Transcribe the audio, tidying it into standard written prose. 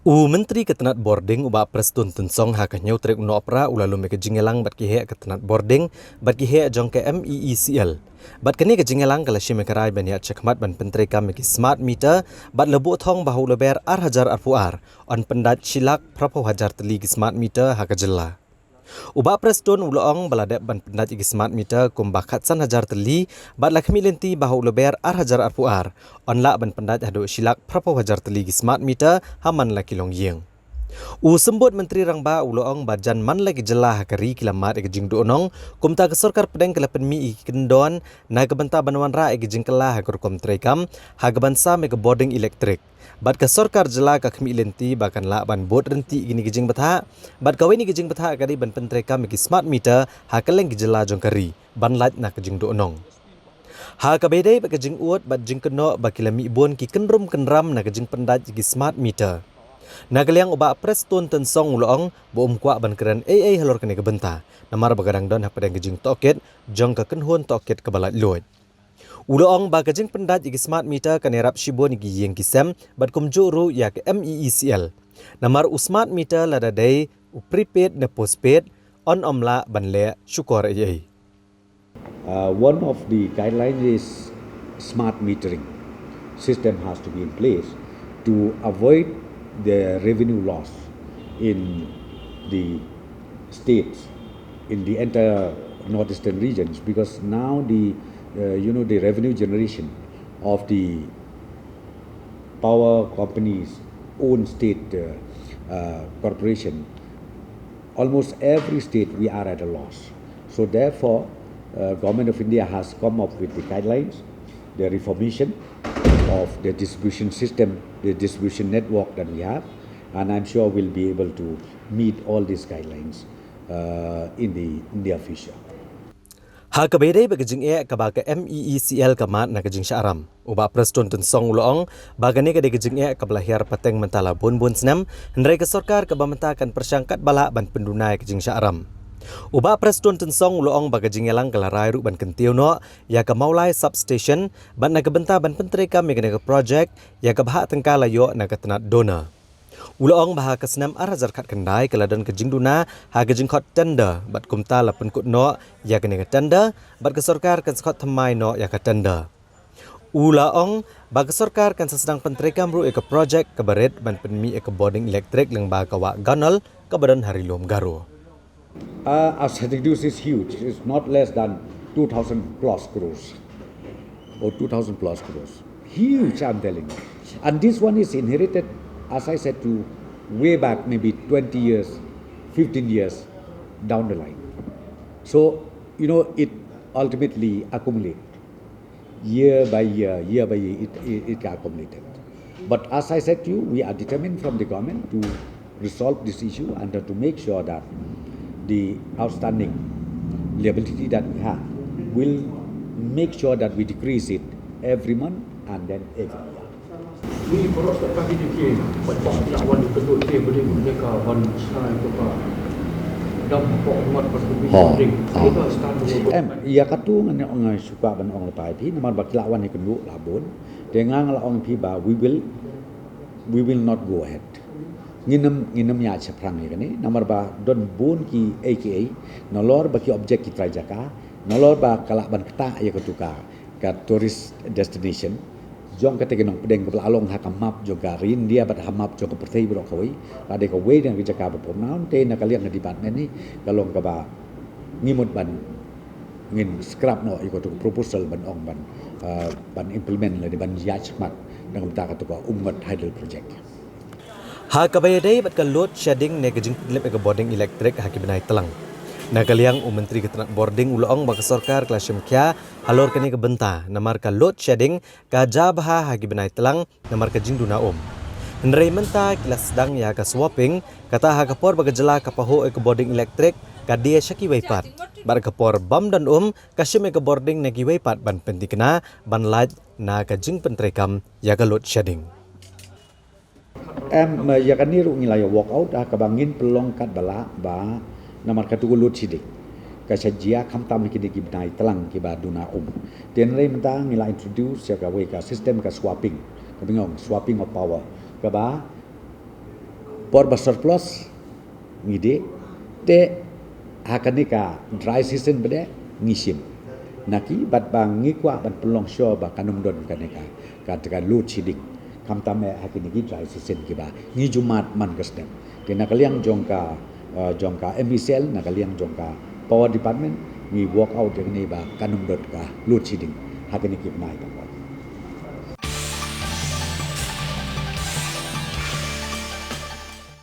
Menteri ketenat boarding uba prestun tunsong hak nyautrek unopra ulalu me kejingelang bat kihe ketenat boarding bat kihe jong ke MEECL. Bat kini kejingelang kala shime karai ban ya cekmat ban penteri kam ki smart meter bat lebu thong bahu leber ar hajar arpuar on pendat silak prapo hajar teli ki smart meter hak jela. Uba prestun ulong baladek ban pendat ki smart meter kumbakat san hajar teli bat lakmi lenti bahu leber ar hajar arpuar on la ban pendat hadu silak prapo hajar teli ki smart meter haman laki long yeng. Sembut Menteri Rangba ulong bajan man lagi jelah kari kilamat ege jing duonong kumta ke sorkar pedeng ke lapen mi kendon na ke benta banwan ra ege jing kelah hakur kom trekam ha ke bansa me ke boarding elektrik. Bad ke sorkar jelah ka kemi lenti bahkan la ban bot renti gini ke jing betha. Bad kawai ni ke jing betha kari ban pentrekam me ke smart meter ha ke leng ke jelah jong kari ban lat na ke jing duonong. Ha ka bedai ba ke jing uot bad jing keno ba kilami bon ki kenrum kenram na ke jing pendat ki smart meter. Nagaliang uba prestun tensong ulong bo kwa ban keren halor kene kebenta namar bagadang don hak padang gejing toket jong ka kenhun toket kebalat load ulong ba gejing pendat igi smart meter kanerap shibon igi yeng kisem bat kumjuru ya ke MEECL namar smart meter lada day prepaid na postpaid on omla banle syukor One of the guidelines is smart metering system has to be in place to avoid the revenue loss in the states, in the entire northeastern regions, because now the revenue generation of the power companies own state corporation, almost every state we are at a loss. So therefore, Government of India has come up with the guidelines, the reformation of the distribution system, the distribution network that we have, and I'm sure we'll be able to meet all these guidelines in the near future. Ha ka bedai ba gejing ka ba ka MEECL kamat na gejing syaram. Uba prestun tensong ulong bagane ka de gejing ka belahir pateng mentala bun senam hendrai ke sorkar ka bamentakan persyangkat bala ban pendunai gejing syaram. Uba prestun tensong ulong ba gejing elang kalarai ru ban kentiu no ya ka maulai substation ban na kebenta ban penteri ka megane ka project ya ka bahak tengka layo na ka tenat dona. Ulong bah ke senam arazar kat kendai keladon ke jingduna ha ke jingkot tender bat kumta la penkut no ya ke tender bat ke sorkar kan skot thamai no ya ke tender. Ulong ba ke sorkar kan sedang pentrekam ru ke project ke baret ban penmi ke boarding elektrik leng ba ka wa ganol ke badan hari lom garo. Our strategy is huge. It's not less than 2,000 plus crores or 2,000 plus crores. Huge, I'm telling you. And this one is inherited, as I said, to way back maybe 20 years, 15 years down the line. So, it ultimately accumulates. Year by year, it accumulated. But as I said to you, we are determined from the government to resolve this issue and to make sure that the outstanding liability that we have will make sure that we decrease it every month and then every year. Ni poros tak kaki dikir, bapak lawan dikendut dia boleh mereka wan senai tu pak. Dam pokok umat persetujuan. Kita stand. Ya katu ngan suka ban ong lepai pi namar bak lawan ni kenduk labun dengan lawan pi ba we will not go ahead. Nginem ya ceprang ni namar ba don bun ki AKA nolor baki objek ki trajaka nolor ba kalak ban keta ya ketuka ka tourist destination jong kata genong pedeng ke along hakam map juga rin dia bat hamap jong ke pertai bro kawai ade ka we dan jaka ba pomnaun te na kalian di department ni kalong ka ba ngimut ban ngin scrap no iko tu proposal ban ong ban implement le di ban yachmat dengan ta ka tu ka ummat hydel project. Ha kabayadai bat ka load shedding ne gejing lep ke boarding elektrik ha ki benai telang. Nagaliang menteri ketenat boarding ulong ba sorkar klasyem kya halor kene ke benta namar ka load shedding ka jabha ha ki benai telang namar ka jingduna Hendrai menta kilas sedang ya ka swapping kata ha kapor ba jela ka paho ke boarding elektrik ka dia syaki waipat. Bar kapor bam dan kasyem ke boarding ne ki waipat ban pentikna ban light na ka jing pentrekam ya ka load shedding. Ya kan ni ru ngilai walk out ka bangin pelong kat bala ba namar katu lut sidik ka sajia kam tam ki dik binai telang ki ba duna den rei mentang ngilai introduce ya ka we ka system ka swapping ka bingong swapping of power ka ba por surplus ngide te hakanika dry season bade ngisim naki bat bang ngikwa bat pelong syo ba kanum don kaneka katakan load shedding kam tame hakiniki dry season kiba ngi jumat man kastem te nakaliang jongka MCL nakaliang jongka power department ngi walk out ni ba kanum don ka load shedding hakiniki nai ta